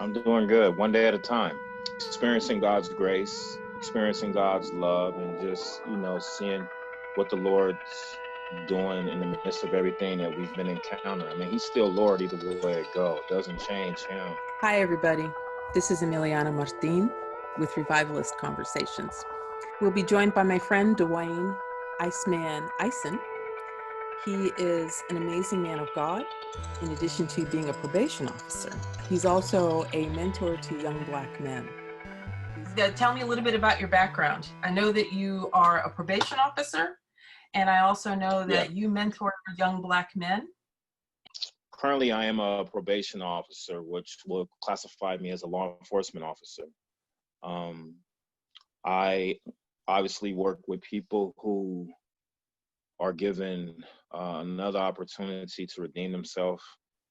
I'm doing good, one day at a time. Experiencing God's grace, experiencing God's love, and just, seeing what the Lord's doing in the midst of everything that we've been encountering. I mean, He's still Lord either way it go. It doesn't change Him. Hi, everybody. This is Emiliana Martin with Revivalist Conversations. We'll be joined by my friend Dwayne Eison. He is an amazing man of God, in addition to being a probation officer. He's also a mentor to young Black men. Tell me a little bit about your background. I know that you are a probation officer, and I also know that you mentor young Black men. Currently, I am a probation officer, which will classify me as a law enforcement officer. I obviously work with people who are given another opportunity to redeem themselves,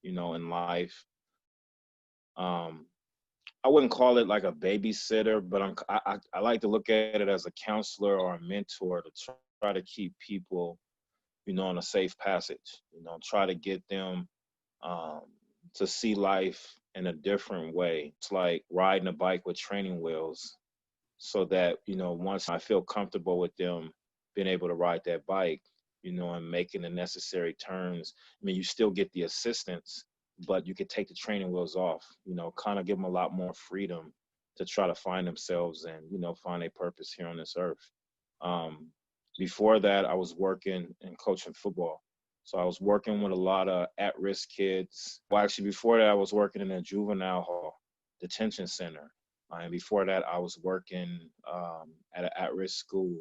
in life. I wouldn't call it like a babysitter, but I like to look at it as a counselor or a mentor to try to keep people, on a safe passage. Try to get them to see life in a different way. It's like riding a bike with training wheels, so that once I feel comfortable with them being able to ride that bike, and making the necessary turns. I mean, you still get the assistance, but you could take the training wheels off, kind of give them a lot more freedom to try to find themselves and, find a purpose here on this earth. Before that, I was working and coaching football. So I was working with a lot of at-risk kids. Well, actually, before that, I was working in a juvenile hall detention center. And before that, I was working at an at-risk school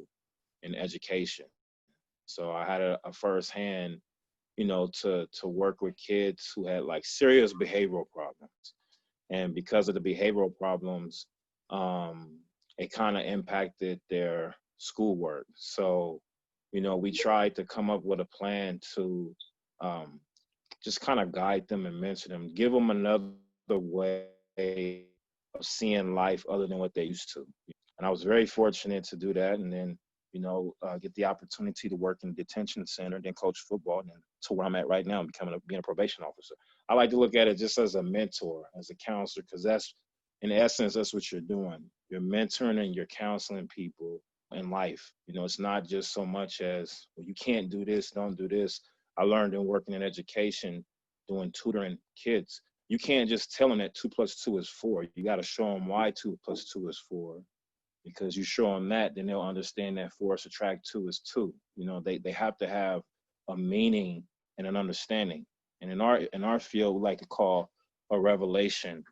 in education. So I had a firsthand, to work with kids who had like serious behavioral problems. And because of the behavioral problems, it kind of impacted their schoolwork. So, we tried to come up with a plan to just kind of guide them and mentor them, give them another way of seeing life other than what they used to. And I was very fortunate to do that. And then, get the opportunity to work in the detention center, then coach football, and to where I'm at right now, being a probation officer. I like to look at it just as a mentor, as a counselor, because that's, in essence, that's what you're doing. You're mentoring and you're counseling people in life. It's not just so much as, well, you can't do this, don't do this. I learned in working in education, doing tutoring kids. You can't just tell them that 2 + 2 is 4. You got to show them why 2 + 2 is 4. Because you show them that, then they'll understand that 4 subtract 2 is 2. They have to have a meaning and an understanding. And in our field, we like to call a revelation.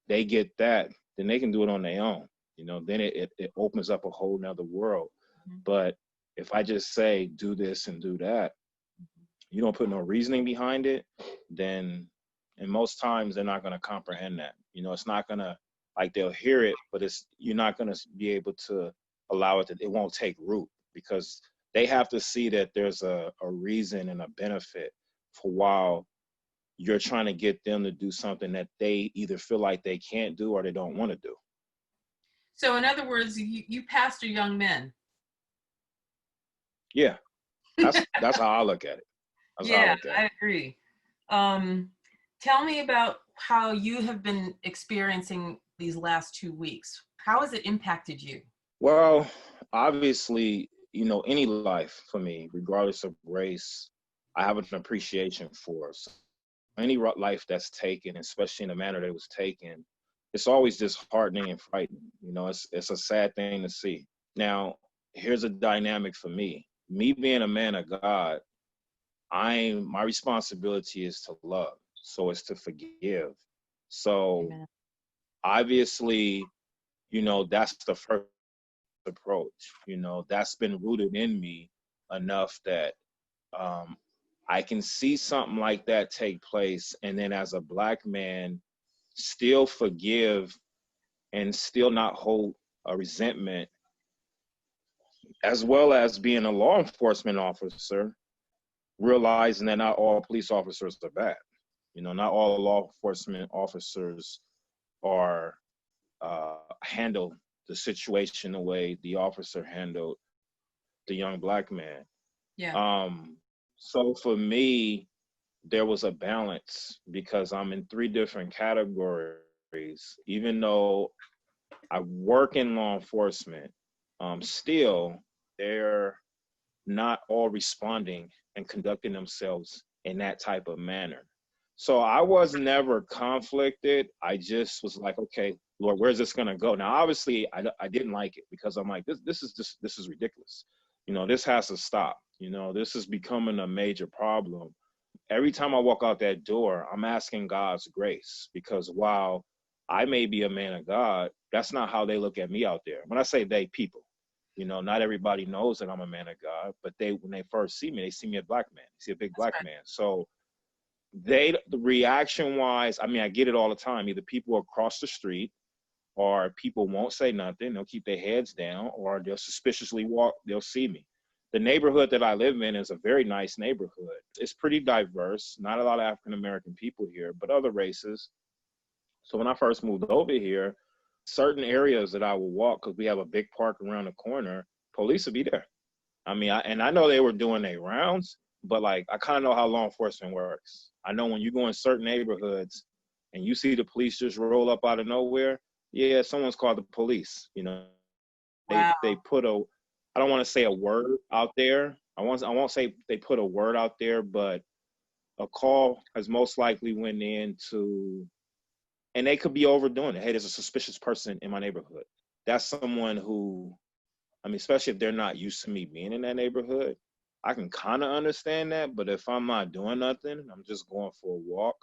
They get that, then they can do it on their own. Then it opens up a whole nother world. Mm-hmm. But if I just say, do this and do that, you don't put no reasoning behind it, then, and most times they're not going to comprehend that. It's not going to, like, they'll hear it, but you're not going to be able to allow it won't take root, because they have to see that there's a reason and a benefit for while you're trying to get them to do something that they either feel like they can't do or they don't want to do. So in other words, you pastor young men. Yeah, that's how I look at it. I agree. Tell me about how you have been experiencing these last 2 weeks. How has it impacted you? Well, obviously, any life for me, regardless of race, I have an appreciation for. So any life that's taken, especially in the manner that it was taken, it's always disheartening and frightening. It's a sad thing to see. Now, here's a dynamic for me. Me being a man of God, my responsibility is to love. So it's to forgive. So Amen. Obviously, that's the first approach. That's been rooted in me enough that I can see something like that take place, and then as a Black man, still forgive and still not hold a resentment, as well as being a law enforcement officer, realizing that not all police officers are bad. Not all law enforcement officers are handle the situation the way the officer handled the young Black man. Yeah. So for me, there was a balance, because I'm in 3 different categories. even though I work in law enforcement, still they're not all responding and conducting themselves in that type of manner. So I was never conflicted. I just was like, okay, Lord, where's this gonna go? Now, obviously, I didn't like it because I'm like, this is ridiculous. This has to stop. This is becoming a major problem. Every time I walk out that door, I'm asking God's grace, because while I may be a man of God, that's not how they look at me out there. When I say they, people, not everybody knows that I'm a man of God, but when they first see me, they see me a black man, they see a big black man. So the reaction wise, I mean, I get it all the time. Either people across the street, or people won't say nothing. They'll keep their heads down, or they'll suspiciously walk. They'll see me. The neighborhood that I live in is a very nice neighborhood. It's pretty diverse. Not a lot of African-American people here, but other races. So when I first moved over here, certain areas that I would walk, because we have a big park around the corner, police would be there. I mean, I know they were doing their rounds, but like, I kind of know how law enforcement works. I know when you go in certain neighborhoods and you see the police just roll up out of nowhere, yeah, someone's called the police. Wow. They put I don't want to say a word out there. I won't say they put a word out there, but a call has most likely went in to, and they could be overdoing it. Hey, there's a suspicious person in my neighborhood. That's someone who, I mean, especially if they're not used to me being in that neighborhood, I can kind of understand that. But if I'm not doing nothing, I'm just going for a walk.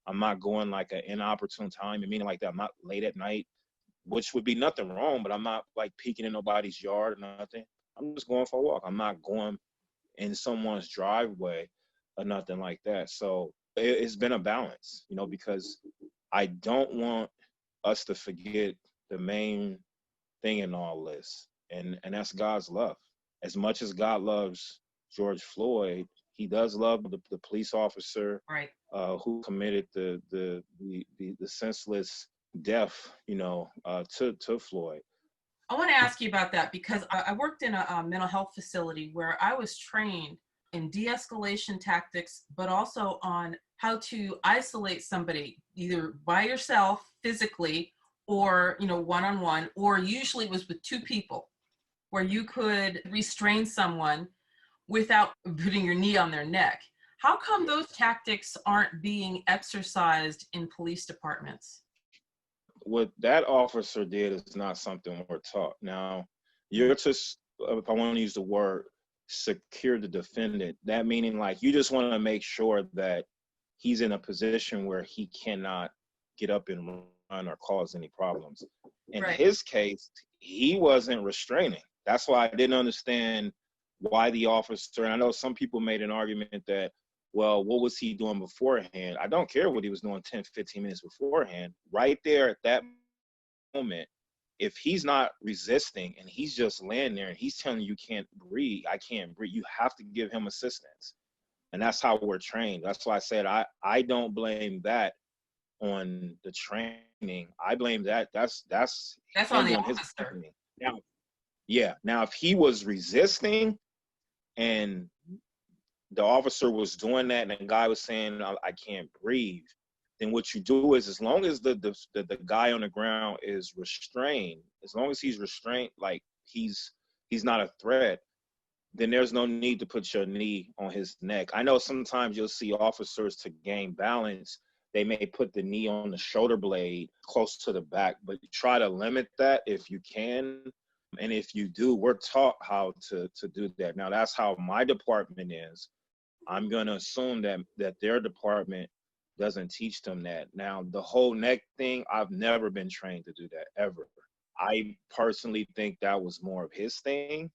I'm not going like an inopportune time, and meaning like that, I'm not late at night, which would be nothing wrong, but I'm not like peeking in nobody's yard or nothing. I'm just going for a walk. I'm not going in someone's driveway or nothing like that. So it's been a balance, because I don't want us to forget the main thing in all this, and that's God's love. As much as God loves George Floyd, he does love the police officer, Right. who committed the senseless death, to Floyd. I want to ask you about that because I worked in a mental health facility where I was trained in de-escalation tactics, but also on how to isolate somebody either by yourself physically or, one-on-one, or usually it was with two people where you could restrain someone without putting your knee on their neck. How come those tactics aren't being exercised in police departments? What that officer did is not something we're taught. Now, you're just, if I want to use the word, secure the defendant. That meaning like you just want to make sure that he's in a position where he cannot get up and run or cause any problems. In Right. his case, he wasn't restraining. That's why I didn't understand why the officer, and I know some people made an argument that, well, what was he doing beforehand? I don't care what he was doing 10, 15 minutes beforehand. Right there at that moment, if he's not resisting and he's just laying there and he's telling you can't breathe, I can't breathe, you have to give him assistance. And that's how we're trained. That's why I said I don't blame that on the training. I blame that. That's on him the doing his officer. training. Now, yeah. Now, if he was resisting and the officer was doing that and the guy was saying, I can't breathe, then what you do is, as long as the guy on the ground is restrained, as long as he's restrained, like he's not a threat, then there's no need to put your knee on his neck. I know sometimes you'll see officers, to gain balance, they may put the knee on the shoulder blade close to the back, but try to limit that if you can. And if you do, we're taught how to do that. Now, that's how my department is. I'm going to assume that their department doesn't teach them that. Now, the whole neck thing, I've never been trained to do that, ever. I personally think that was more of his thing,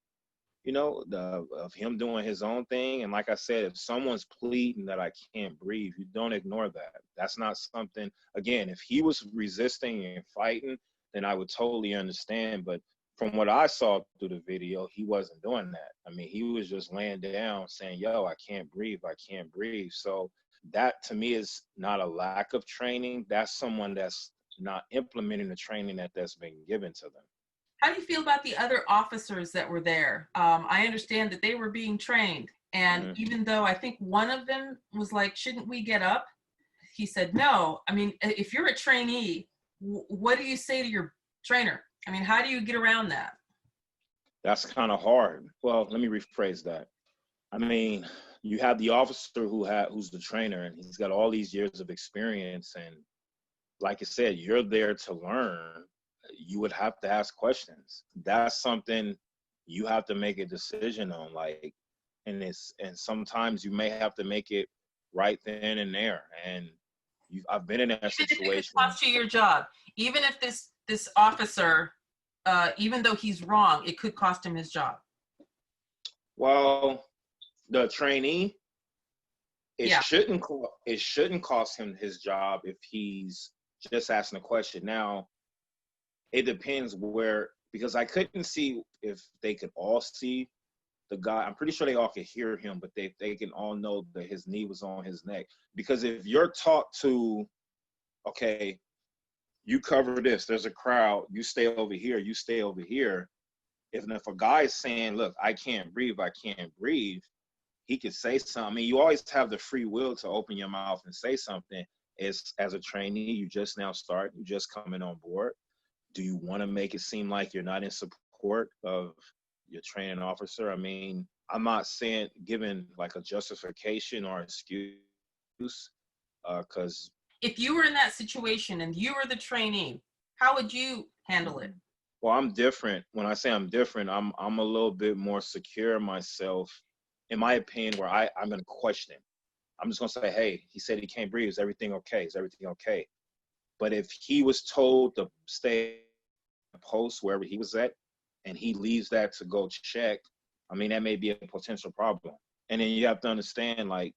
of him doing his own thing. And like I said, if someone's pleading that I can't breathe, you don't ignore that. That's not something, again, if he was resisting and fighting, then I would totally understand. But from what I saw through the video, he wasn't doing that. I mean, he was just laying down saying, yo, I can't breathe, I can't breathe. So that to me is not a lack of training. That's someone that's not implementing the training that's been given to them. How do you feel about the other officers that were there? I understand that they were being trained. And even though I think one of them was like, shouldn't we get up? He said, no. I mean, if you're a trainee what do you say to your trainer? I mean, how do you get around that? That's kind of hard. Well, let me rephrase that. I mean, you have the officer who's the trainer, and he's got all these years of experience. And like I said, you're there to learn. You would have to ask questions. That's something you have to make a decision on. Like, and sometimes you may have to make it right then and there. And I've been in that situation. Even if it costs you your job, even if this officer, even though he's wrong, it could cost him his job. Well, the trainee, it Yeah. shouldn't cost him his job if he's just asking a question. Now, it depends because I couldn't see if they could all see the guy. I'm pretty sure they all could hear him, but they can all know that his knee was on his neck. Because if you're taught to, okay, you cover this, there's a crowd, you stay over here, you stay over here. If a guy is saying, look, I can't breathe, he could say something. I mean, you always have the free will to open your mouth and say something. As a trainee, you just now start, you just coming on board. Do you want to make it seem like you're not in support of your training officer? I mean, I'm not saying giving like a justification or excuse, because if you were in that situation and you were the trainee, how would you handle it? Well, I'm different. When I say I'm different, I'm a little bit more secure myself, in my opinion, where I'm going to question. I'm just going to say, hey, he said he can't breathe. Is everything okay? Is everything okay? But if he was told to stay post wherever he was at, and he leaves that to go check, I mean, that may be a potential problem. And then you have to understand, like,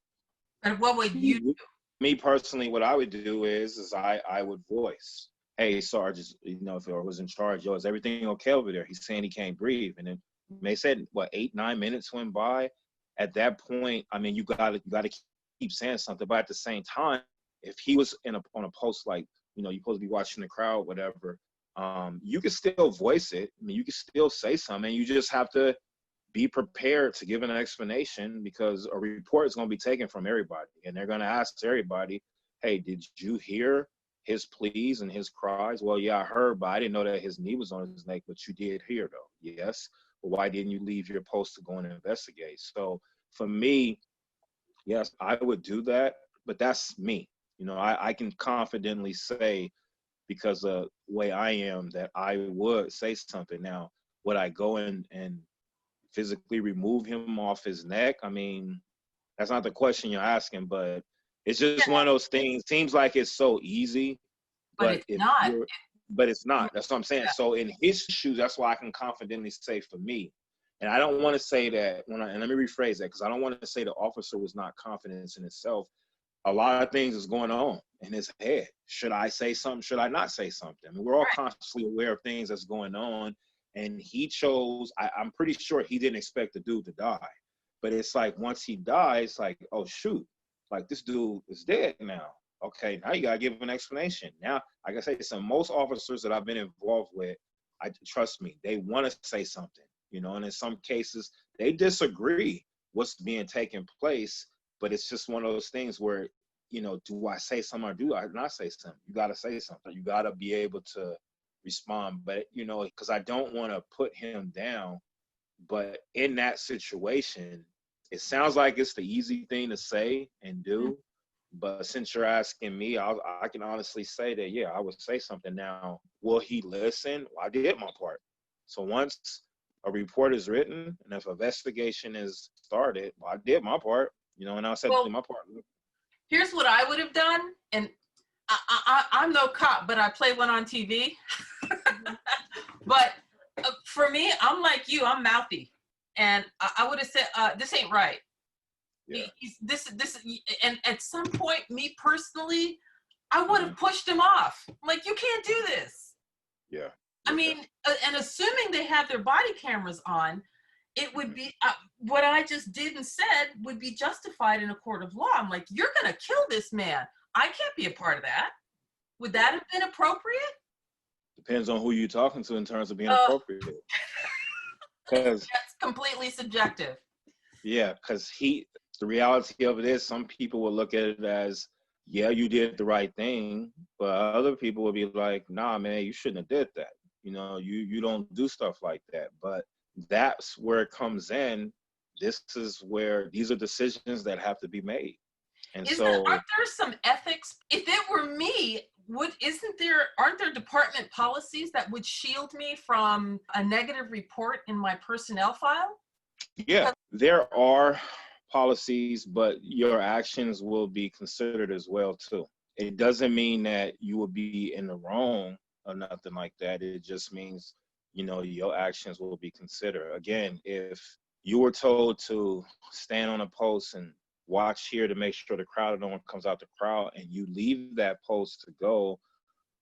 and what would you do? Me personally, what I would do is I would voice, hey, Sarge, if I was in charge, is everything okay over there? He's saying he can't breathe. And then they said, 8-9 minutes went by. At that point, I mean, you gotta keep saying something. But at the same time, if he was on a post, like, you're supposed to be watching the crowd, whatever, you can still voice it. I mean, you can still say something. You just have to be prepared to give an explanation, because a report is going to be taken from everybody, and they're going to ask everybody, hey, did you hear his pleas and his cries? Well, yeah, I heard, but I didn't know that his knee was on his neck, but you did hear, though. Yes. Well, why didn't you leave your post to go and investigate? So for me, yes, I would do that, but that's me. I can confidently say, because of the way I am, that I would say something. Now, would I go in and physically remove him off his neck? I mean, that's not the question you're asking, but it's just one of those things. Seems like it's so easy, but it's not. But it's not. That's what I'm saying. Yeah. So in his shoes, that's why I can confidently say, for me, and I don't want to say that and let me rephrase that, because I don't want to say the officer was not confident in himself. A lot of things is going on in his head. Should I say something? Should I not say something? I mean, we're all constantly aware of things that's going on. And he chose, I'm pretty sure he didn't expect the dude to die. But it's like, once he dies, like, oh, shoot, like, this dude is dead now. Okay, now you got to give an explanation. Now, like I say, most officers that I've been involved with, trust me, they want to say something, and in some cases, they disagree what's being taken place. But it's just one of those things where, do I say something or do I not say something? You got to say something. You got to be able to respond. But, because I don't want to put him down. But in that situation, it sounds like it's the easy thing to say and do. But since you're asking me, I can honestly say that, yeah, I would say something. Now, will he listen? Well, I did my part. So once a report is written and if investigation is started, well, I did my part, and I said my part. Here's what I would have done. And I'm no cop, but I play one on TV. But for me, I'm like you, I'm mouthy. And I would have said, this ain't right. Yeah. This, and at some point, me personally, I would have pushed him off. I'm like, you can't do this. Yeah. I mean, and assuming they have their body cameras on, it would be, what I just did and said would be justified in a court of law. I'm like, you're going to kill this man. I can't be a part of that. Would that have been appropriate? Depends on who you're talking to in terms of being appropriate. That's completely subjective. Yeah, because the reality of it is, some people will look at it as, yeah, you did the right thing, but other people will be like, nah, man, you shouldn't have did that. You don't do stuff like that. But that's where it comes in. This is where these are decisions that have to be made. And Aren't there some ethics? If it were me, aren't there department policies that would shield me from a negative report in my personnel file? Yeah, there are policies, but your actions will be considered as well too. It doesn't mean that you will be in the wrong or nothing like that. It just means, your actions will be considered. Again, if you were told to stand on a post and watch here to make sure the crowd, no one comes out the crowd, and you leave that post to go,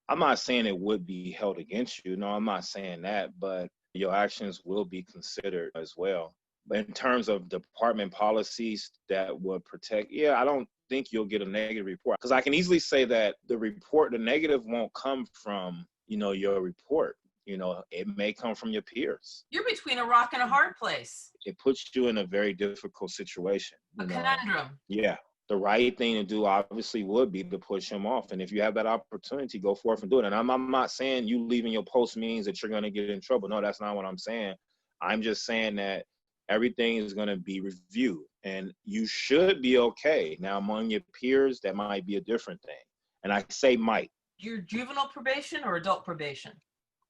I'm not saying it would be held against you. No, I'm not saying that, but your actions will be considered as well. But in terms of department policies that would protect, I don't think you'll get a negative report. Because I can easily say that the negative won't come from, your report. It may come from your peers. You're between a rock and a hard place. It puts you in a very difficult situation. A conundrum. Yeah. The right thing to do obviously would be to push him off. And if you have that opportunity, go forth and do it. And I'm not saying you leaving your post means that you're going to get in trouble. No, that's not what I'm saying. I'm just saying that everything is going to be reviewed and you should be okay. Now, among your peers, that might be a different thing. And I say might. You're juvenile probation or adult probation?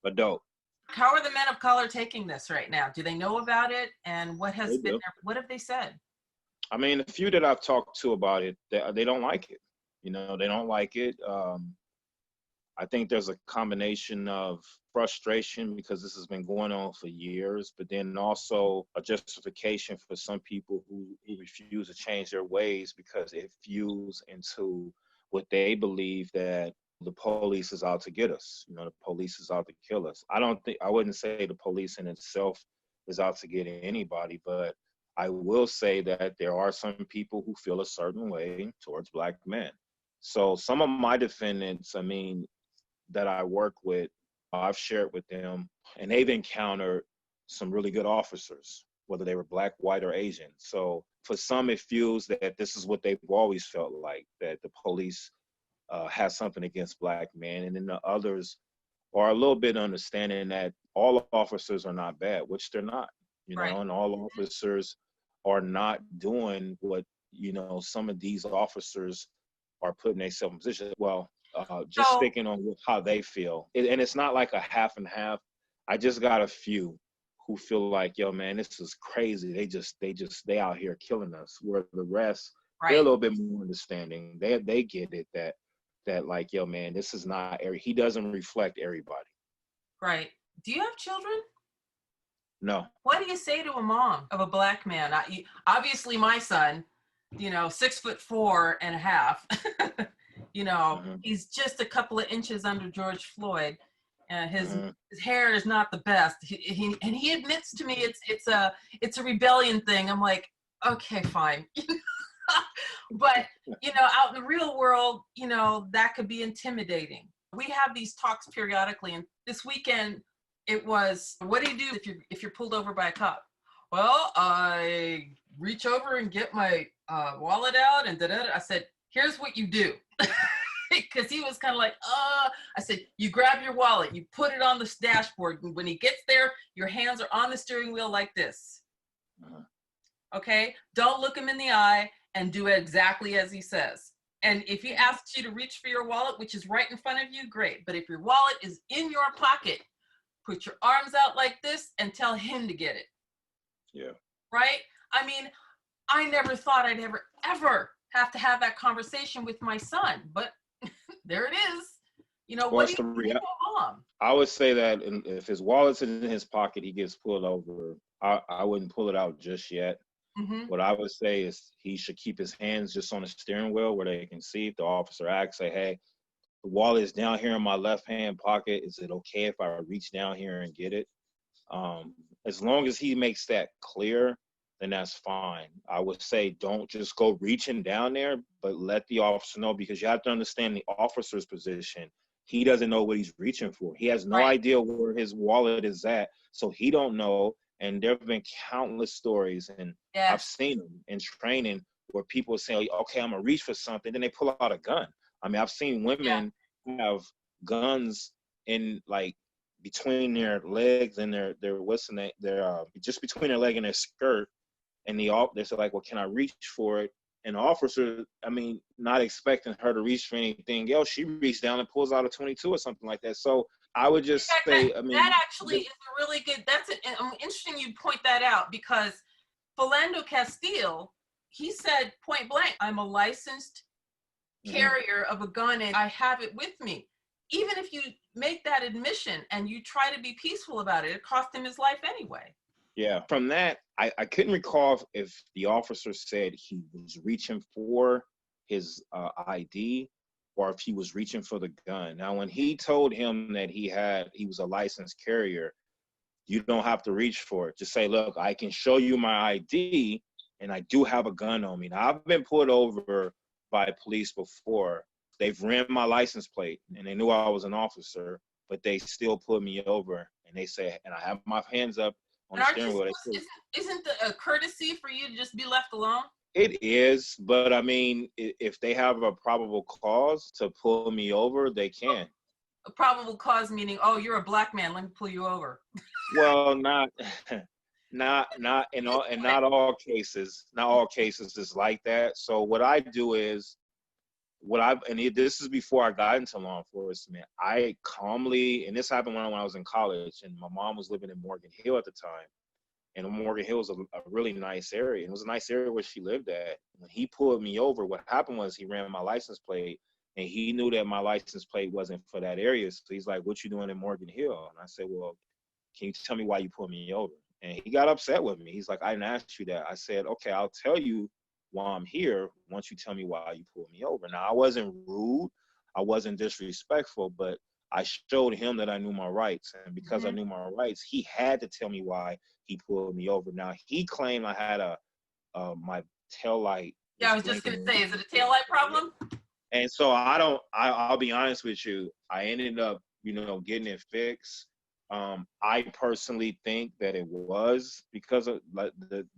Adult. How are the men of color taking this right now? Do they know about it? And what have they said? I mean, the few that I've talked to about it, they don't like it. They don't like it. I think there's a combination of frustration because this has been going on for years, but then also a justification for some people who refuse to change their ways because it fuels into what they believe that the police is out to get us. The police is out to kill us. I wouldn't say the police in itself is out to get anybody, but I will say that there are some people who feel a certain way towards Black men. So some of my defendants, that I work with, I've shared with them, and they've encountered some really good officers, whether they were Black, white, or Asian. So for some, it feels that this is what they've always felt like, that the police has something against Black men. And then the others are a little bit understanding that all officers are not bad, which they're not, right. And all officers are not doing what, some of these officers are putting themselves in position. Well, just speaking on how they feel. And it's not like a half and half. I just got a few who feel like, yo, man, this is crazy. They out here killing us. Where the rest, right, they're a little bit more understanding. They get it that like, yo, man, this is not, he doesn't reflect everybody. Right. Do you have children? No. What do you say to a mom of a Black man? Obviously my son, 6'4.5". He's just a couple of inches under George Floyd. His hair is not the best. He admits to me it's a rebellion thing. I'm like, okay, fine. But out in the real world, that could be intimidating. We have these talks periodically, and this weekend it was, what do you do if you're pulled over by a cop? Well, I reach over and get my wallet out and da-da-da. I said, here's what you do. Because he was kind of like, I said, you grab your wallet, you put it on the dashboard, and when he gets there, your hands are on the steering wheel like this. Okay? Don't look him in the eye and do exactly as he says. And if he asks you to reach for your wallet, which is right in front of you, great. But if your wallet is in your pocket, put your arms out like this and tell him to get it. Yeah. Right? I never thought I'd ever have to have that conversation with my son, but there it is. What do you think, Mom? I would say that if his wallet's in his pocket, he gets pulled over. I wouldn't pull it out just yet. Mm-hmm. What I would say is he should keep his hands just on the steering wheel where they can see. If the officer asks, say, hey, the wallet is down here in my left hand pocket. Is it okay if I reach down here and get it? As long as he makes that clear, then that's fine. I would say don't just go reaching down there, but let the officer know, because you have to understand the officer's position. He doesn't know what he's reaching for. He has no idea where his wallet is at, so he don't know. And there have been countless stories, and I've seen them in training where people say, okay, I'm gonna reach for something, then they pull out a gun. I mean, I've seen women have guns in like between their legs and their just between their leg and their skirt, and they're like, well, can I reach for it? And the officer, I mean, not expecting her to reach for anything else, she reached down and pulls out a 22 or something like that. So I would just say, I mean, that actually is a really good. Interesting you point that out, because Philando Castile, he said point blank, I'm a licensed carrier of a gun and I have it with me. Even if you make that admission and you try to be peaceful about it, it cost him his life anyway. Yeah, from that, I couldn't recall if the officer said he was reaching for his ID or if he was reaching for the gun. Now, when he told him that he was a licensed carrier, you don't have to reach for it. Just say, look, I can show you my ID and I do have a gun on me. Now, I've been pulled over by police before. They've ran my license plate and they knew I was an officer, but they still put me over and they say, and I have my hands up on the steering wheel. Isn't the courtesy for you to just be left alone? It is, but I mean, if they have a probable cause to pull me over, they can. A probable cause meaning, oh, you're a black man, let me pull you over. Well, not in all cases. Not all cases is like that. So what I do is, this is before I got into law enforcement. I calmly, and this happened when I was in college, and my mom was living in Morgan Hill at the time. And Morgan Hill was a really nice area. And it was a nice area where she lived at. When he pulled me over, what happened was he ran my license plate, and he knew that my license plate wasn't for that area. So he's like, what you doing in Morgan Hill? And I said, well, can you tell me why you pulled me over? And he got upset with me. He's like, I didn't ask you that. I said, okay, I'll tell you why I'm here once you tell me why you pulled me over. Now, I wasn't rude. I wasn't disrespectful, but I showed him that I knew my rights. And because I knew my rights, he had to tell me why he pulled me over. Now, he claimed I had my tail light. Yeah, I was just going to say, is it a tail light problem? And so I'll be honest with you. I ended up, getting it fixed. I personally think that it was because of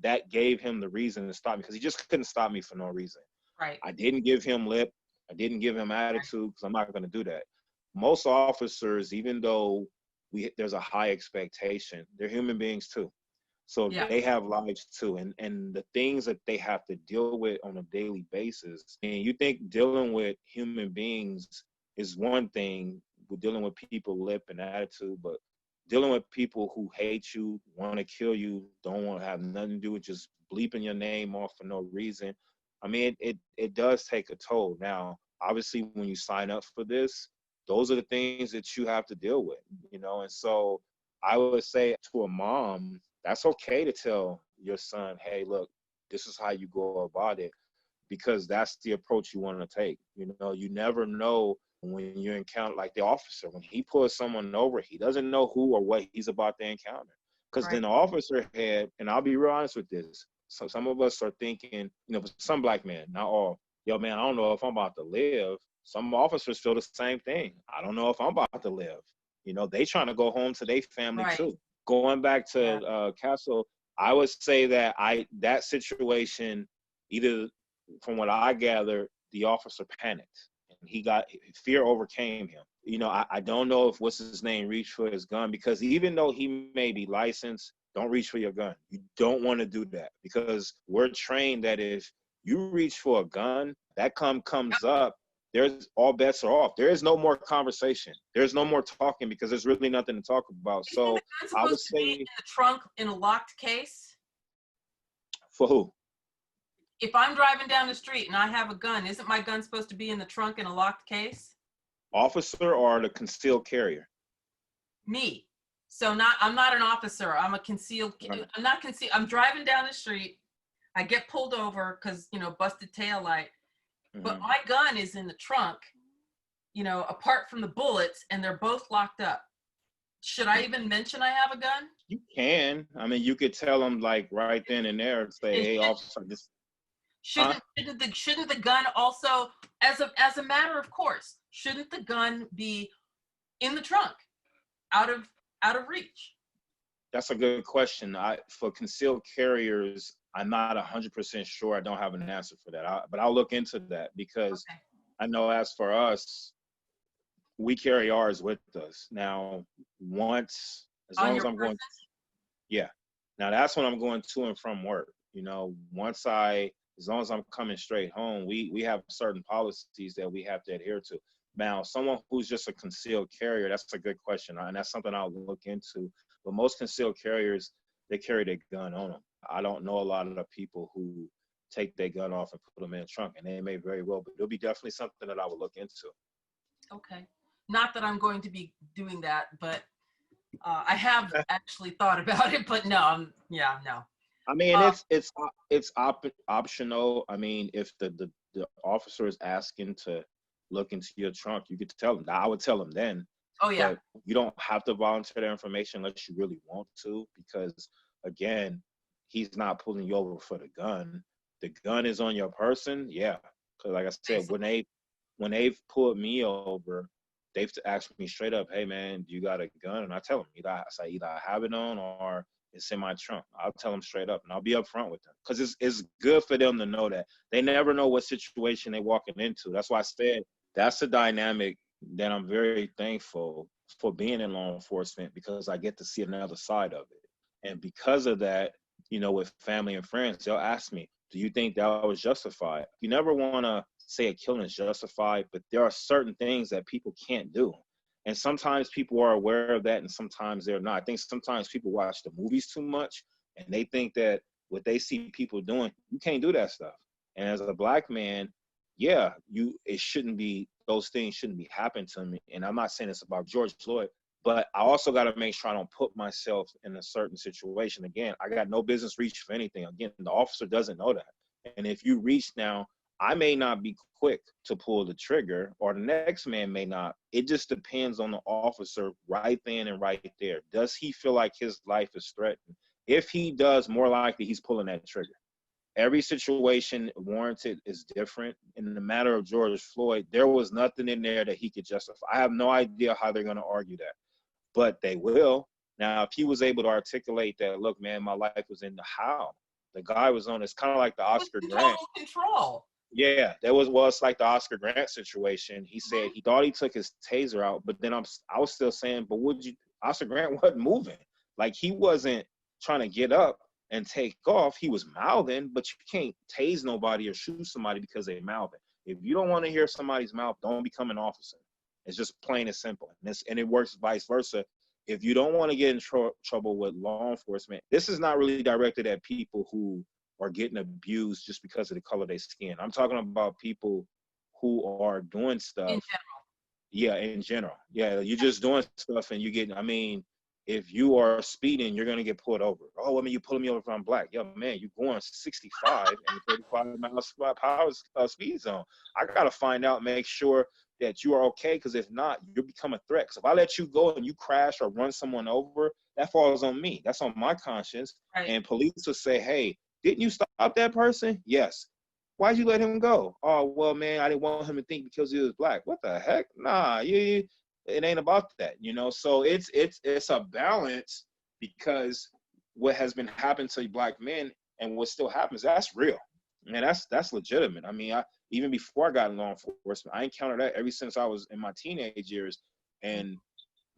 that gave him the reason to stop me, because he just couldn't stop me for no reason. Right. I didn't give him lip. I didn't give him attitude, because I'm not going to do that. Most officers, even though there's a high expectation, they're human beings too. So they have lives too. And the things that they have to deal with on a daily basis. And you think dealing with human beings is one thing, with dealing with people, lip and attitude, but dealing with people who hate you, want to kill you, don't want to have nothing to do with just bleeping your name off for no reason. I mean, it does take a toll. Now, obviously, when you sign up for this, those are the things that you have to deal with, And so I would say to a mom, that's okay to tell your son, hey, look, this is how you go about it, because that's the approach you want to take. You never know when you encounter, like the officer, when he pulls someone over, he doesn't know who or what he's about to encounter. Because then the officer had, and I'll be real honest with this, so some of us are thinking, some black men, not all, yo, man, I don't know if I'm about to live. Some officers feel the same thing. I don't know if I'm about to live. They trying to go home to their family too. Going back to Castle, I would say that that situation, either from what I gather, the officer panicked and fear overcame him. I don't know if what's his name reached for his gun, because even though he may be licensed, don't reach for your gun. You don't want to do that, because we're trained that if you reach for a gun, that comes up, there's all bets are off. There is no more conversation. There's no more talking, because there's really nothing to talk about. So I would say, be in the trunk in a locked case. For who? If I'm driving down the street and I have a gun, isn't my gun supposed to be in the trunk in a locked case? Officer or the concealed carrier? Me. So I'm not an officer. I'm a concealed. Right. I'm not concealed. I'm driving down the street. I get pulled over because, busted tail light. But my gun is in the trunk, apart from the bullets, and they're both locked up. Should I even mention I have a gun? You can. I mean, you could tell them like right then and there and say, hey, officer, this. Shouldn't the gun also, as a matter of course, shouldn't the gun be in the trunk, out of reach? That's a good question. For concealed carriers, I'm not 100% sure. I don't have an answer for that. But I'll look into that because Okay. I know as for us, we carry ours with us. Now, once, as On long as your I'm person? going, yeah. Now that's when I'm going to and from work. You know, as long as I'm coming straight home, we have certain policies that we have to adhere to. Now, someone who's just a concealed carrier, that's a good question, and that's something I'll look into. But most concealed carriers, they carry their gun on them. I don't know a lot of the people who take their gun off and put them in the trunk, and they may very well, but it'll be definitely something that I would look into. Okay. Not that I'm going to be doing that, but I have actually thought about it, but no, no. I mean, Uh, it's optional. I mean, if the officer is asking to look into your trunk, you could tell them. I would tell them then, oh yeah. but you don't have to volunteer that information unless you really want to, because again, he's not pulling you over for the gun. The gun is on your person, yeah. Because like I said, Basically. when they've pulled me over, they've asked me straight up, "Hey man, do you got a gun?" And I tell them either I have it on or it's in my trunk. I'll tell them straight up, and I'll be upfront with them because it's good for them to know that they never know what situation they're walking into. That's why I said that's the dynamic that I'm very thankful for being in law enforcement because I get to see another side of it. And because of that, you know, with family and friends, they'll ask me, do you think that was justified? You never want to say a killing is justified, but there are certain things that people can't do. And sometimes people are aware of that and sometimes they're not. I think sometimes people watch the movies too much and they think that what they see people doing, you can't do that stuff. And as a black man, yeah, it shouldn't be, those things shouldn't be happening to me. And I'm not saying it's about George Floyd, but I also got to make sure I don't put myself in a certain situation. Again, I got no business reach for anything. Again, the officer doesn't know that. And if you reach now, I may not be quick to pull the trigger, or the next man may not. It just depends on the officer right then and right there. Does he feel like his life is threatened? If he does, more likely he's pulling that trigger. Every situation warranted is different. In the matter of George Floyd, there was nothing in there that he could justify. I have no idea how they're going to argue that, but they will. Now, if he was able to articulate that, look, man, my life was in the how. The guy was on, it's kind of like the With Oscar Grant. total control. Yeah, that was well, it's like the Oscar Grant situation. He said he thought he took his taser out, but then I was still saying, but Oscar Grant wasn't moving. Like he wasn't trying to get up and take off. He was mouthing, but you can't tase nobody or shoot somebody because they're mouthing. If you don't want to hear somebody's mouth, don't become an officer. It's just plain and simple. And it works vice versa. If you don't want to get in trouble with law enforcement, this is not really directed at people who are getting abused just because of the color of their skin. I'm talking about people who are doing In stuff. general. Yeah, in general. Yeah, you're just doing stuff and you get, I mean, if you are speeding, you're going to get pulled over. Oh, I mean, you're pulling me over if I'm black. Yo, man, you're going 65 and 35 miles per hour speed zone. I got to find out, make sure that you are okay, because if not, you become a threat. Because if I let you go and you crash or run someone over, that falls on me. That's on my conscience. Right. And police will say, hey, didn't you stop that person? Yes. Why'd you let him go? Oh, well, man, I didn't want him to think because he was black. What the heck? Nah, it ain't about that, you know? So it's a balance, because what has been happening to black men and what still happens, that's real. Man, that's legitimate. I mean, even before I got in law enforcement, I encountered that ever since I was in my teenage years. And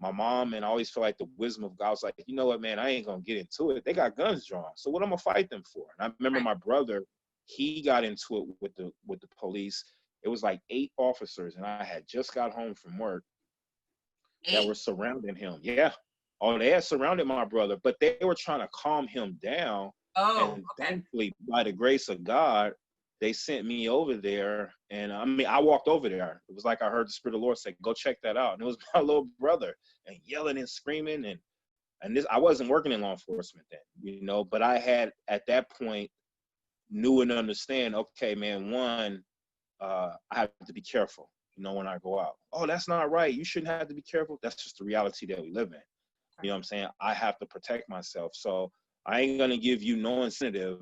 my mom, and I always feel like the wisdom of God was like, you know what, man, I ain't gonna get into it. They got guns drawn. So what I'm gonna fight them for? And I remember my brother, he got into it with the police. It was like 8 officers, and I had just got home from work that 8? were surrounding him. Yeah. Oh, they had surrounded my brother, but they were trying to calm him down. Oh, And okay. thankfully, by the grace of God, they sent me over there. And I mean, I walked over there. It was like I heard the Spirit of the Lord say, go check that out. And it was my little brother, and yelling and screaming. And this, I wasn't working in law enforcement then, you know, but I had at that point knew and understand, okay, man, one, I have to be careful, you know, when I go out. Oh, that's not right. You shouldn't have to be careful. That's just the reality that we live in. You know what I'm saying? I have to protect myself. So I ain't gonna give you no incentive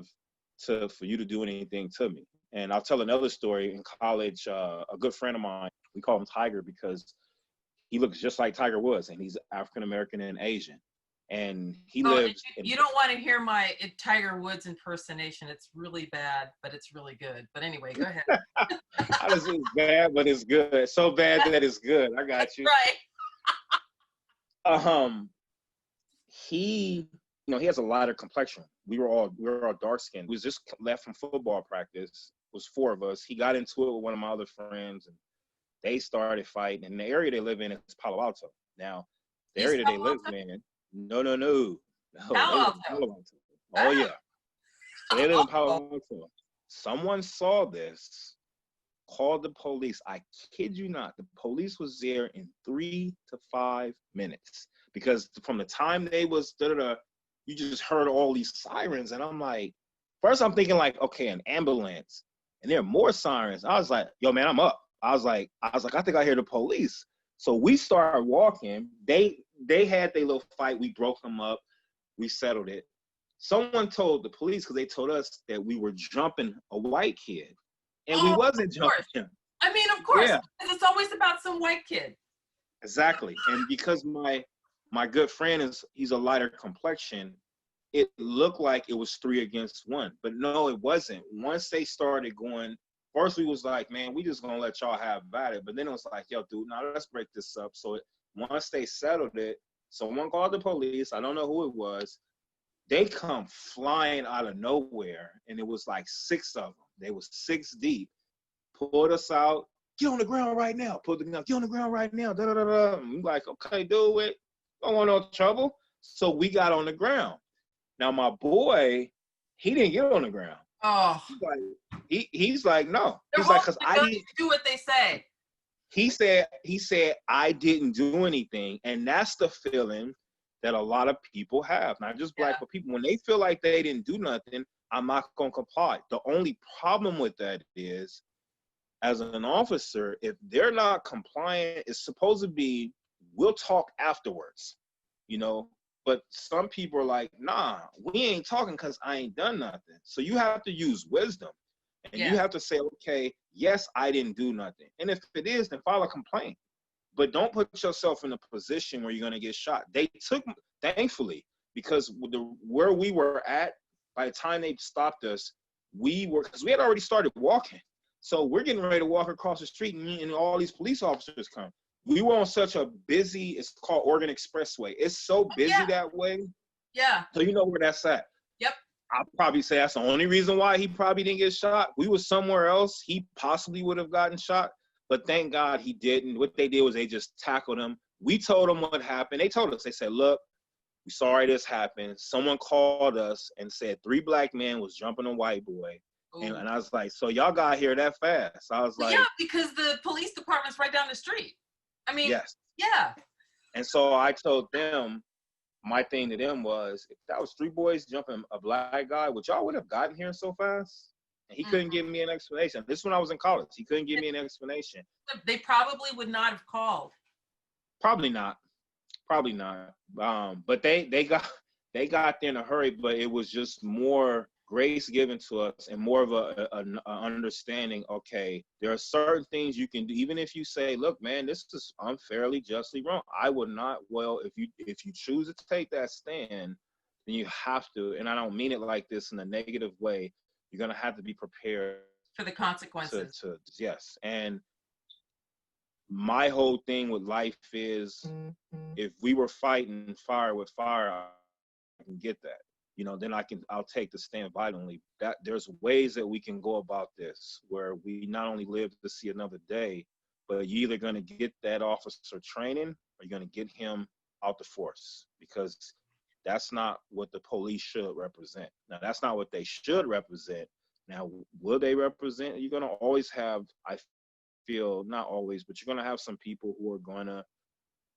for you to do anything to me. And I'll tell another story. In college, a good friend of mine, we call him Tiger because he looks just like Tiger Woods, and he's African American and Asian. and he Oh, lived in. you don't want to hear my Tiger Woods impersonation. It's really bad, but it's really good. But anyway, go ahead. Honestly, it's bad, but it's good. So bad that it's good. I got you. Right. He, he has a lighter complexion. We were all dark skinned. We was just left from football practice. It was 4 of us. He got into it with one of my other friends, and they started fighting. And the area they live in is Palo Alto. Now, the area that they live in, no, they live in Palo Alto. Oh yeah. So they live in Palo Alto. Someone saw this, called the police. I kid you not. The police was there in 3 to 5 minutes, because from the time they was you just heard all these sirens, and I'm like, first I'm thinking like, okay, an ambulance, and there are more sirens. I was like, yo, man, I'm up. I was like, I think I hear the police. So we started walking. They had their little fight. We broke them up. We settled it. Someone told the police, because they told us that we were jumping a white kid. And we wasn't jumping him. I mean, of course, yeah. Because it's always about some white kid. Exactly. And because my good friend he's a lighter complexion, it looked like it was 3 against 1. But no, it wasn't. Once they started going, first we was like, man, we just gonna let y'all have at it. But then it was like, yo, dude, now let's break this up. So once they settled it, someone called the police. I don't know who it was. They come flying out of nowhere, and it was like 6 of them. They was 6 deep. Pulled us out. Get on the ground right now. Get on the ground right now. Da da da da. I'm like, okay, do it. Don't want no trouble. So we got on the ground. Now my boy, he didn't get on the ground. Oh. He's like, no. He's like, because I didn't do what they say. He said I didn't do anything, and that's the feeling that a lot of people have, not just black, but people, when they feel like they didn't do nothing, I'm not going to comply. The only problem with that is, as an officer, if they're not compliant, it's supposed to be, we'll talk afterwards, but some people are like, nah, we ain't talking because I ain't done nothing. So you have to use wisdom, and you have to say, okay, yes, I didn't do nothing. And if it is, then file a complaint. But don't put yourself in a position where you're going to get shot. They took, thankfully, because where we were at, by the time they stopped us, because we had already started walking. So we're getting ready to walk across the street, and all these police officers come. We were on such a busy, it's called Oregon Expressway. It's so busy that way. Yeah. So you know where that's at. Yep. I'll probably say that's the only reason why he probably didn't get shot. We were somewhere else, he possibly would have gotten shot. But thank God he didn't. What they did was they just tackled him. We told them what happened. They told us, they said, look, we're sorry this happened. Someone called us and said 3 black men was jumping a white boy. And I was like, so y'all got here that fast? I was like, yeah, because the police department's right down the street. I mean, yes. Yeah. And so I told them, my thing to them was, if that was 3 boys jumping a black guy, would y'all would have gotten here so fast? And he couldn't give me an explanation. This is when I was in college. He couldn't give me an explanation. They probably would not have called. Probably not. But they got there in a hurry. But it was just more grace given to us and more of an understanding. Okay, there are certain things you can do, even if you say, "Look, man, this is unfairly, justly wrong." I would not. Well, if you choose to take that stand, then you have to. And I don't mean it like this in a negative way. You're going to have to be prepared for the consequences. Yes. And my whole thing with life is, if we were fighting fire with fire, I can get that. Then I'll take the stand violently. That there's ways that we can go about this where we not only live to see another day, but you're either going to get that officer training or you're going to get him out the force, because that's not what the police should represent. Now, that's not what they should represent. Now, will they represent? You're going to always have, I feel, not always, but you're going to have some people who are going to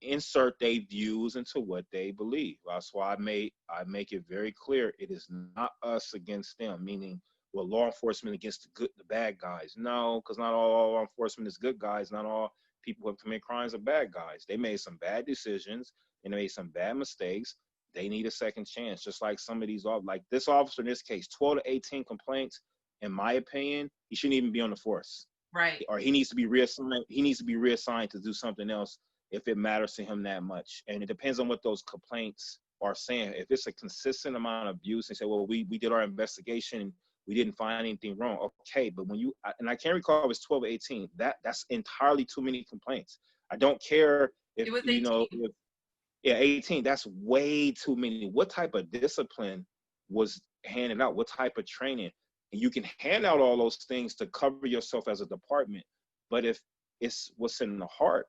insert their views into what they believe. That's why I make it very clear, it is not us against them, meaning, well, law enforcement against the bad guys. No, because not all law enforcement is good guys. Not all people who have committed crimes are bad guys. They made some bad decisions and they made some bad mistakes. They need a second chance, just like some of these, like this officer in this case, 12 to 18 complaints. In my opinion, he shouldn't even be on the force. Right. Or he needs to be reassigned. He needs to be reassigned to do something else if it matters to him that much. And it depends on what those complaints are saying. If it's a consistent amount of abuse and say, well, we did our investigation, we didn't find anything wrong. Okay, but when you, and I can't recall if it's 12 or 18, that's entirely too many complaints. I don't care if, It was you 18. know, yeah, 18, that's way too many. What type of discipline was handed out? What type of training? And you can hand out all those things to cover yourself as a department, but if it's what's in the heart,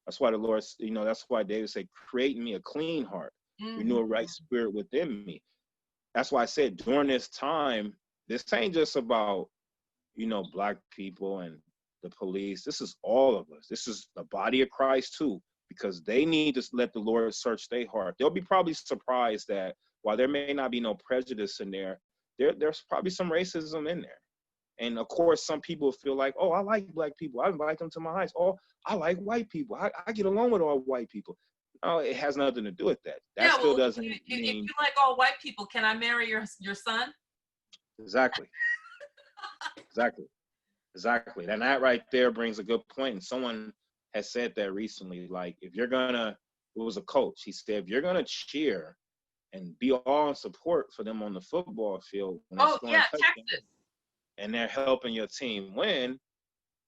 that's why the Lord, you know, that's why David said, create in me a clean heart, renew a right spirit within me. That's why I said during this time, this ain't just about, you know, Black people and the police. This is all of us. This is the body of Christ too, because they need to let the Lord search their heart. They'll be probably surprised that while there may not be no prejudice in there's probably some racism in there. And of course, some people feel like, oh, I like Black people. I invite them to my house. Oh, I like white people. I get along with all white people. No, it has nothing to do with that. That still doesn't mean. If you like all white people, can I marry your son? Exactly. Exactly. And that right there brings a good point. And someone has said that recently, like, if you're gonna, it was a coach, he said, if you're gonna cheer and be all in support for them on the football field, when Texas. and they're helping your team win,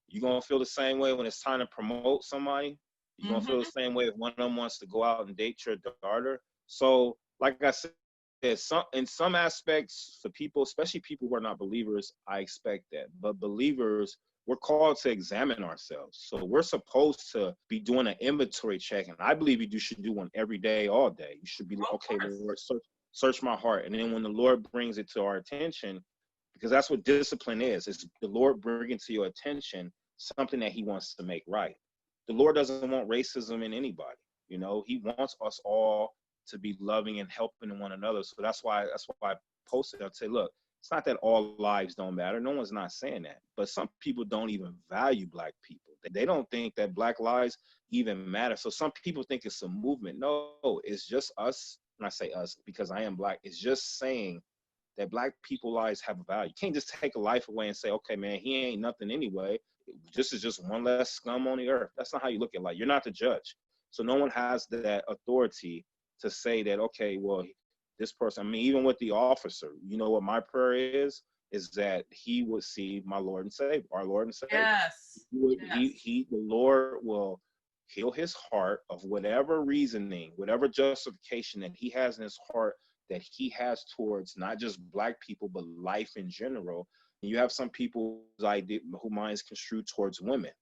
you're gonna feel the same way when it's time to promote somebody. You're gonna feel the same way if one of them wants to go out and date your daughter. So, like I said, in some aspects, for people, especially people who are not believers, I expect that. But believers, we're called to examine ourselves. So we're supposed to be doing an inventory check. And I believe you should do one every day, all day. You should be, okay, Lord, search my heart. And then when the Lord brings it to our attention, because that's what discipline is, it's the Lord bringing to your attention something that he wants to make right. The Lord doesn't want racism in anybody. You know, he wants us all to be loving and helping one another. So that's why I posted. I'd say, look, it's not that all lives don't matter. No one's not saying that. But some people don't even value Black people. They don't think that Black lives even matter. So some people think it's a movement. No, it's just us. And I say us because I am Black. It's just saying that Black people lives have a value. You can't just take a life away and say, okay, man, he ain't nothing anyway. This is just one less scum on the earth. That's not how you look at life. You're not the judge. So no one has that authority to say that, okay, well, this person, I mean, even with the officer, you know what my prayer is that he would see my Lord and Savior, our Lord and Savior. Yes. The Lord will heal his heart of whatever reasoning, whatever justification that he has in his heart that he has towards not just Black people, but life in general. And you have some people who minds construed towards women.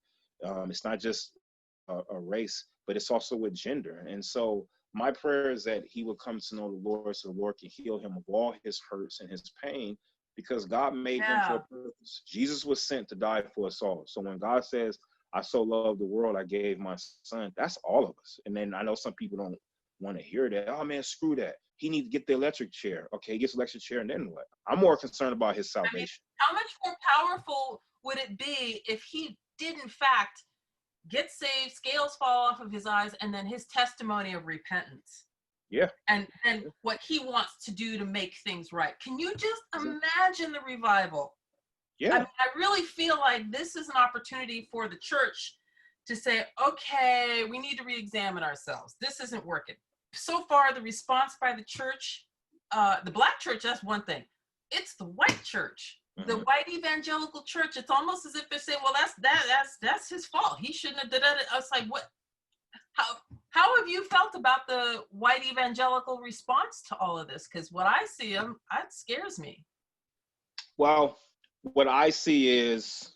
It's not just a race, but it's also with gender. And so my prayer is that he would come to know the Lord so the Lord can heal him of all his hurts and his pain, because God made him for a purpose. Jesus was sent to die for us all. So when God says, I so loved the world, I gave my son, that's all of us. And then I know some people don't want to hear that. Oh man, screw that. He needs to get the electric chair. Okay, he gets the electric chair, and then what? I'm more concerned about his salvation. I mean, how much more powerful would it be if he did, in fact, get saved, scales fall off of his eyes, and then his testimony of repentance? Yeah. And what he wants to do to make things right. Can you just imagine the revival? Yeah. I mean, I really feel like this is an opportunity for the church to say, okay, we need to re-examine ourselves. This isn't working. So far, the response by the church, the Black church, that's one thing. It's the white church, the white evangelical church. It's almost as if they're saying, well, that's his fault. He shouldn't have done it. I was like, what? How have you felt about the white evangelical response to all of this? Because what I see, it scares me. Well, what I see is,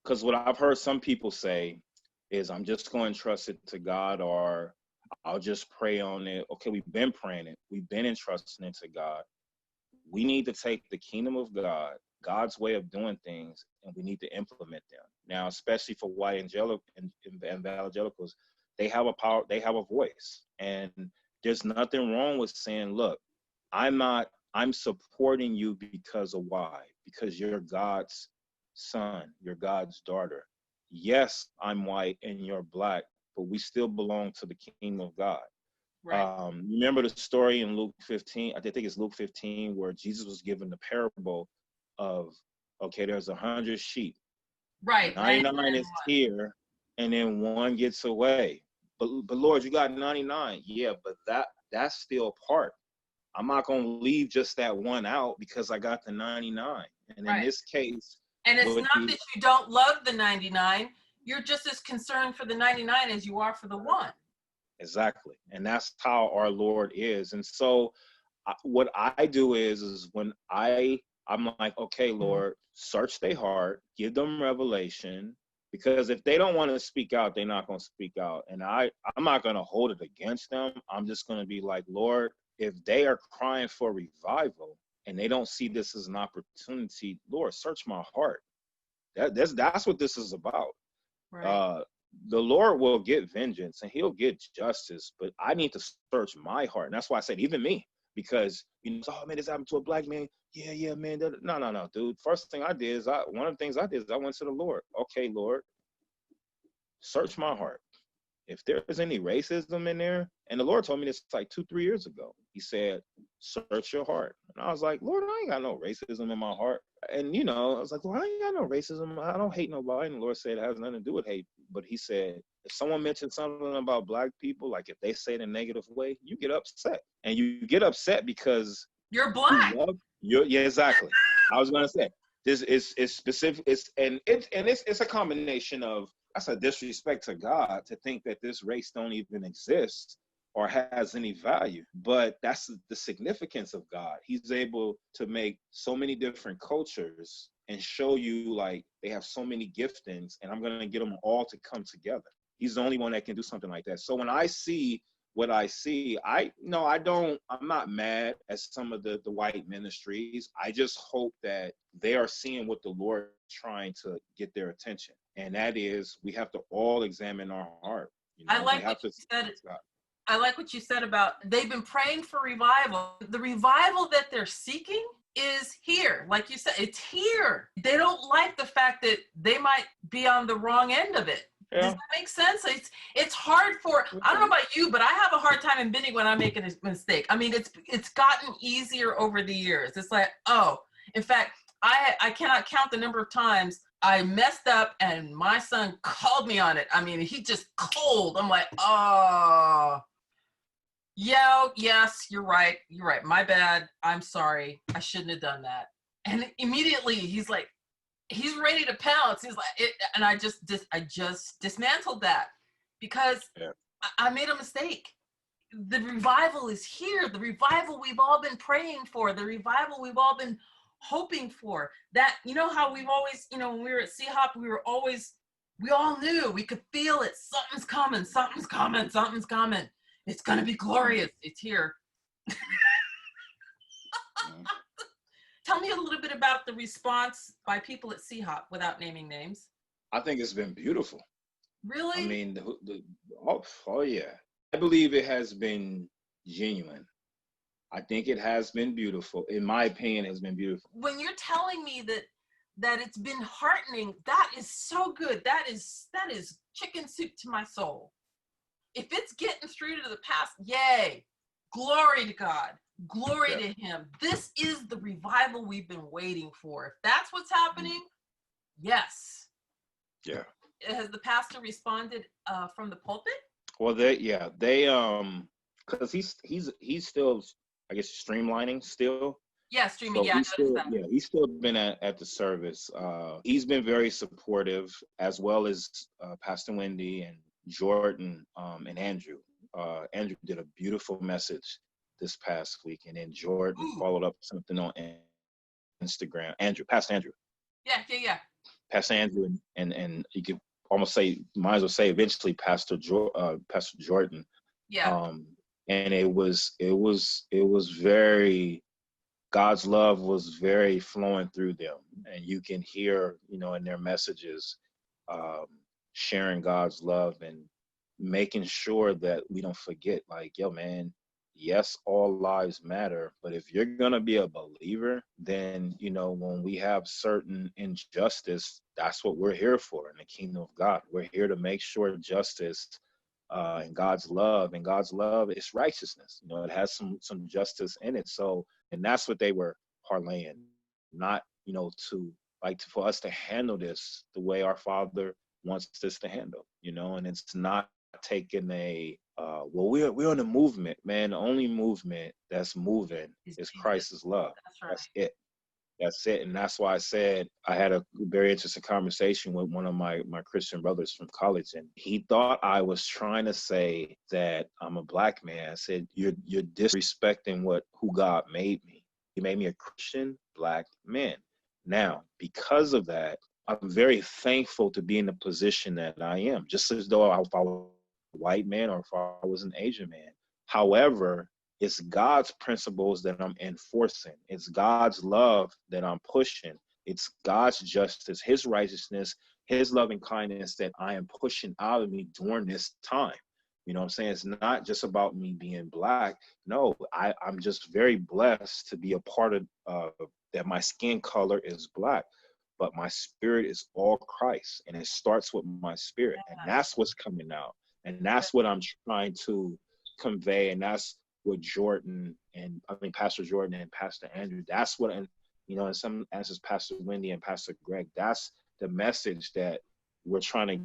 because what I've heard some people say is, I'm just going to trust it to God, or I'll just pray on it. Okay, we've been praying it. We've been entrusting it to God. We need to take the kingdom of God, God's way of doing things, and we need to implement them. Now, especially for white evangelicals, they have a power, they have a voice. And there's nothing wrong with saying, look, I'm supporting you because of why? Because you're God's son, you're God's daughter. Yes, I'm white and you're Black, but we still belong to the kingdom of God. Right. Remember the story in Luke 15, I think it's Luke 15, where Jesus was given the parable of, okay, there's 100 sheep. Right. 99 is here, and then one gets away. but Lord, you got 99. Yeah, but that's still part. I'm not gonna leave just that one out because I got the 99. And in Right. this case, And it's with not that you don't love the 99. You're just as concerned for the 99 as you are for the one. exactly, and that's how our Lord is. And so, what I do is when I'm like, okay, Lord, search their heart, give them revelation, because if they don't want to speak out, they're not going to speak out, and I'm not going to hold it against them. I'm just going to be like, Lord, if they are crying for revival and they don't see this as an opportunity, Lord, search my heart. That's what this is about. Right. The Lord will get vengeance and he'll get justice, but I need to search my heart. And that's why I said, even me, because, oh man, this happened to a black man. Yeah, man. No, dude. First thing I did is one of the things I did is I went to the Lord. Okay, Lord, search my heart. If there's any racism in there, and the Lord told me this like 2-3 years ago, he said, search your heart. And I was like, Lord, I ain't got no racism in my heart. And, I was like, well, I ain't got no racism. I don't hate nobody. And the Lord said it has nothing to do with hate. But he said, if someone mentions something about black people, like if they say it in a negative way, you get upset. And you get upset because you're black. Yeah, exactly. I was going to say, this is specific. It's a combination of, that's a disrespect to God to think that this race don't even exist or has any value. But that's the significance of God. He's able to make so many different cultures and show you like they have so many giftings, and I'm going to get them all to come together. He's the only one that can do something like that. So when I see what I see, I'm not mad at some of the white ministries. I just hope that they are seeing what the Lord is trying to get their attention. And that is, we have to all examine our heart. I like what you said. I like what you said about they've been praying for revival. The revival that they're seeking is here. Like you said, it's here. They don't like the fact that they might be on the wrong end of it. Yeah. Does that make sense? It's hard for, I don't know about you, but I have a hard time admitting when I'm making a mistake. I mean, it's gotten easier over the years. It's like, oh, in fact, I cannot count the number of times I messed up and my son called me on it. I mean, he just cold. I'm like, oh, yeah, yes, you're right. You're right. My bad. I'm sorry. I shouldn't have done that. And immediately he's like, he's ready to pounce. He's like, and I just dismantled that because I made a mistake. The revival is here. The revival we've all been praying for. The revival we've all been hoping for. That, how we've always, when we were at CHOP, we all knew, we could feel it. Something's coming. Something's coming. Something's coming. It's going to be glorious. It's here. Tell me a little bit about the response by people at CHOP without naming names. I think it's been beautiful. Really? I mean, oh yeah. I believe it has been genuine. I think it has been beautiful. In my opinion, it has been beautiful. When you're telling me that it's been heartening, that is so good. That is chicken soup to my soul. If it's getting through to the past, yay. Glory to God. Glory to him. This is the revival we've been waiting for. If that's what's happening, yes. Yeah. Has the pastor responded from the pulpit? Well, because he's still, I guess, streamlining still. Yeah, streaming. So he's still been at the service. He's been very supportive, as well as Pastor Wendy and Jordan and Andrew. Andrew did a beautiful message this past week, and then Jordan followed up something on Instagram. Pastor Andrew. Yeah. Pastor Andrew, and you could almost say, might as well say, eventually Pastor Jordan. Yeah. And it was very, God's love was very flowing through them, and you can hear, in their messages, sharing God's love and making sure that we don't forget, like, yo, man, yes, all lives matter, but if you're going to be a believer, then, when we have certain injustice, that's what we're here for in the kingdom of God. We're here to make sure justice and God's love is righteousness. It has some justice in it. So, and that's what they were parlaying, not, for us to handle this the way our Father wants this to handle, and it's not taking a well, we're in a movement, man. The only movement that's moving is Christ's love. That's right. That's it. That's it. And that's why I said I had a very interesting conversation with one of my Christian brothers from college. And he thought I was trying to say that I'm a black man. I said, you're disrespecting who God made me. He made me a Christian black man. Now, because of that, I'm very thankful to be in the position that I am, just as though if I was a white man or if I was an Asian man. However, it's God's principles that I'm enforcing. It's God's love that I'm pushing. It's God's justice, his righteousness, his loving kindness that I am pushing out of me during this time. You know what I'm saying? It's not just about me being black. No, I'm just very blessed to be a part of that. My skin color is black, but my spirit is all Christ. And it starts with my spirit. And that's what's coming out. And that's what I'm trying to convey. And that's what Pastor Jordan and Pastor Andrew, that's what, in some answers, Pastor Wendy and Pastor Greg, that's the message that we're trying to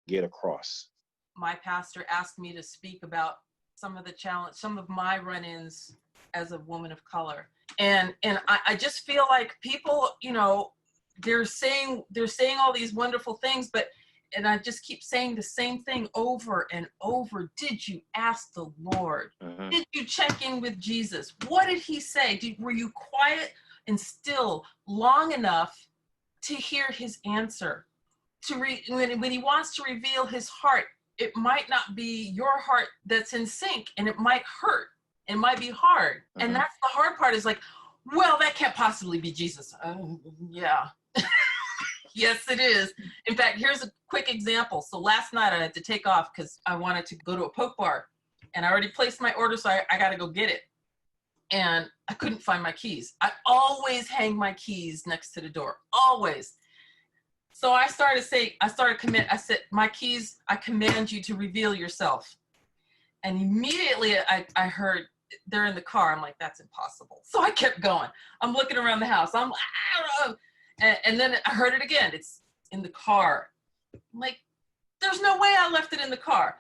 get across. My pastor asked me to speak about some of my run-ins as a woman of color. And I just feel like people, they're saying all these wonderful things, and I just keep saying the same thing over and over. Did you ask the Lord? Mm-hmm. Did you check in with Jesus? What did he say? Were you quiet and still long enough to hear his answer? When he wants to reveal his heart, it might not be your heart that's in sync, and it might hurt. It might be hard. Mm-hmm. And that's the hard part, is like, well, that can't possibly be Jesus. Yeah. Yes, it is. In fact, here's a quick example. So last night I had to take off because I wanted to go to a poke bar, and I already placed my order, so I got to go get it. And I couldn't find my keys. I always hang my keys next to the door, always. So I said, my keys, I command you to reveal yourself. And immediately I heard, they're in the car. I'm like, that's impossible. So I kept going. I'm looking around the house. I don't know. And then I heard it again. It's in the car. I'm like, there's no way I left it in the car.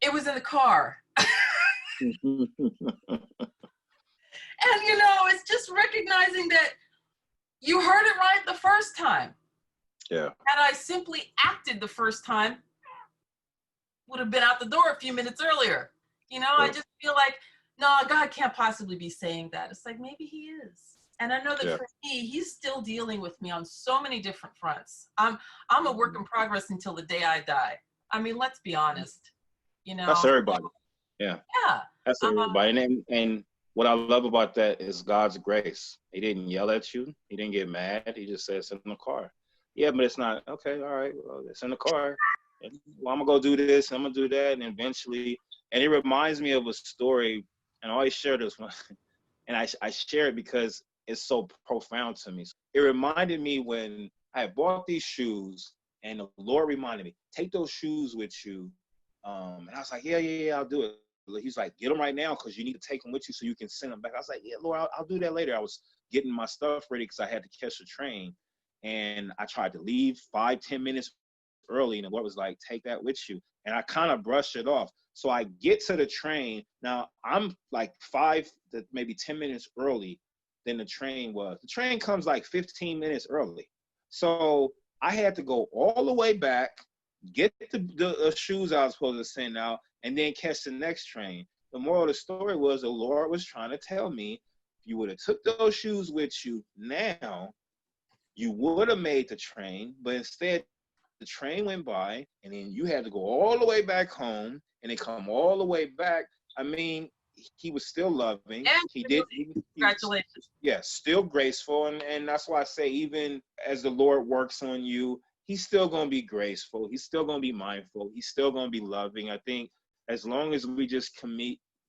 It was in the car. And, it's just recognizing that you heard it right the first time. Yeah. Had I simply acted the first time, would have been out the door a few minutes earlier. Yeah. I just feel like, no, God can't possibly be saying that. It's like, maybe he is. And I know that for me, he's still dealing with me on so many different fronts. I'm a work in progress until the day I die. I mean, let's be honest. That's everybody. Yeah. Yeah. That's everybody. And what I love about that is God's grace. He didn't yell at you. He didn't get mad. He just said it's in the car. Yeah, but it's not. Okay, all right. Well, it's in the car. Well, I'm going to go do this. I'm going to do that. And eventually, and it reminds me of a story. And I always share this one. And I share it because it's so profound to me. It reminded me when I had bought these shoes, and the Lord reminded me, take those shoes with you. And I was like, yeah, I'll do it. He's like, get them right now because you need to take them with you so you can send them back. I was like, yeah, Lord, I'll do that later. I was getting my stuff ready because I had to catch the train. And I tried to leave 5-10 minutes early, and the Lord was like, take that with you. And I kind of brushed it off. So I get to the train. Now I'm like 5 to maybe 10 minutes early than the train was. The train comes like 15 minutes early. So I had to go all the way back, get the shoes I was supposed to send out, and then catch the next train. The moral of the story was the Lord was trying to tell me, if you would have took those shoes with you now, you would have made the train, but instead the train went by, and then you had to go all the way back home and then come all the way back. I mean, he was still loving. Congratulations. Still graceful. And that's why I say, even as the Lord works on you, he's still going to be graceful. He's still going to be mindful. He's still going to be loving. I think as long as we just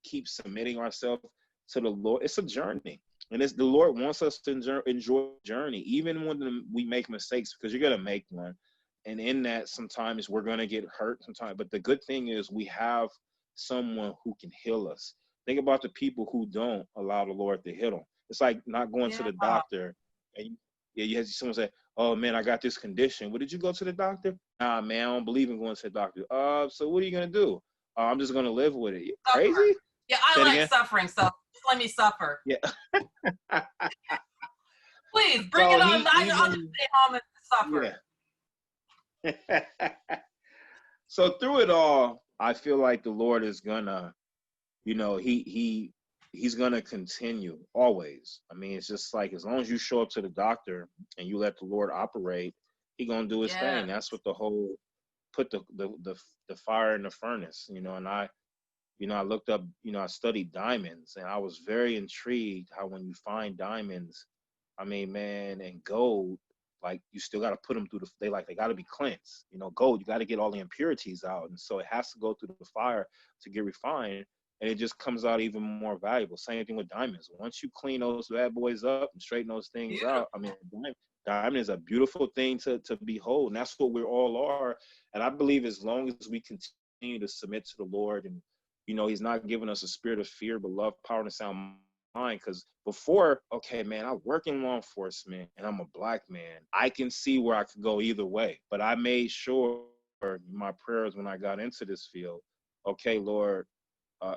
keep submitting ourselves to the Lord, it's a journey. And the Lord wants us to enjoy the journey, even when we make mistakes, because you're going to make one. And in that, sometimes we're going to get hurt sometimes. But the good thing is we have someone who can heal us. Think about the people who don't allow the Lord to heal them. It's like not going to the doctor. And Yeah, you had someone say, "Oh man, I got this condition. Well, did you go to the doctor?" Nah, man, I don't believe in going to the doctor. So what are you gonna do? I'm just gonna live with it. You Suffer. crazy? Yeah, I Say it like again. suffering, so just let me suffer. Yeah. Please bring So it on. he I'll just even stay home and suffer. yeah. So through it all, I feel like the Lord is gonna, he's gonna continue always. I mean, it's just like as long as you show up to the doctor and you let the Lord operate, he gonna do his Yeah. thing. That's what the whole put the fire in the furnace, and I looked up, I studied diamonds, and I was very intrigued how when you find diamonds, I mean, man, and gold, like you still got to put them through they got to be cleansed. Gold, you got to get all the impurities out, and so it has to go through the fire to get refined, and it just comes out even more valuable. Same thing with diamonds. Once you clean those bad boys up and straighten those things Beautiful. out, I mean, diamond is a beautiful thing to behold, and that's what we all are. And I believe as long as we continue to submit to the Lord, and he's not giving us a spirit of fear, but love, power, and a sound mind. Because before, okay, man, I work in law enforcement and I'm a Black man. I can see where I could go either way. But I made sure my prayers when I got into this field, okay, Lord,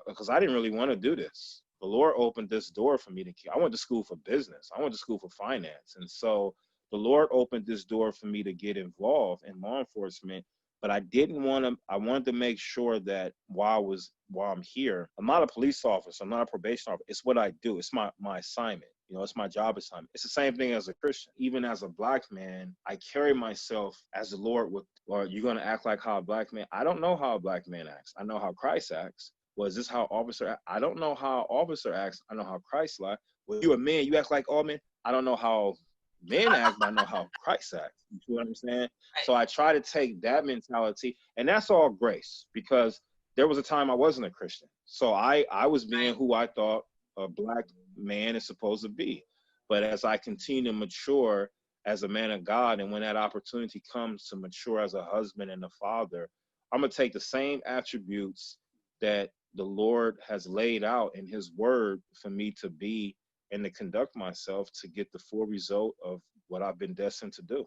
because I didn't really want to do this. The Lord opened this door for me I went to school for business. I went to school for finance. And so the Lord opened this door for me to get involved in law enforcement. But I didn't want to, I wanted to make sure that while I'm here, I'm not a police officer, I'm not a probation officer. It's what I do. It's my assignment. It's my job assignment. It's the same thing as a Christian. Even as a Black man, I carry myself as the Lord would, Lord, you're going to act like how a Black man, I don't know how a Black man acts. I know how Christ acts. Was this how officer act? I don't know how officer acts. I know how Christ acts. Well, you a man, you act like all men. I don't know how men act, but I know how Christ acts. You see what I'm saying? Right. So I try to take that mentality, and that's all grace, because there was a time I wasn't a Christian. So I was being who I thought a Black man is supposed to be. But as I continue to mature as a man of God, and when that opportunity comes to mature as a husband and a father, I'm going to take the same attributes that the Lord has laid out in his word for me to be and to conduct myself to get the full result of what I've been destined to do.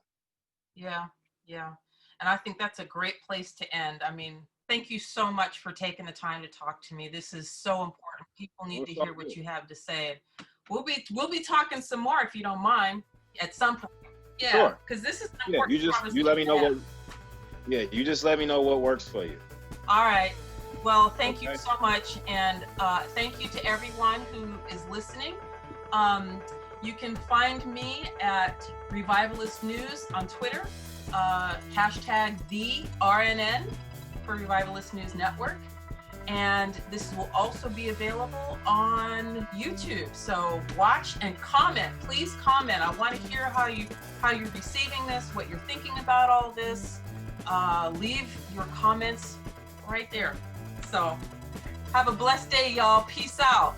Yeah, yeah. And I think that's a great place to end. I mean, thank you so much for taking the time to talk to me. This is so important. People need to hear what you have to say. We'll be talking some more if you don't mind at some point. Yeah, sure. Because this is an important conversation. You let me know what. Yeah, you just let me know what works for you. All right. Well, thank you so much, and thank you to everyone who is listening. You can find me at Revivalist News on Twitter, hashtag the RNN for Revivalist News Network. And this will also be available on YouTube. So watch and comment. Please comment. I want to hear how you're receiving this, what you're thinking about all this. Leave your comments right there. So have a blessed day, y'all. Peace out.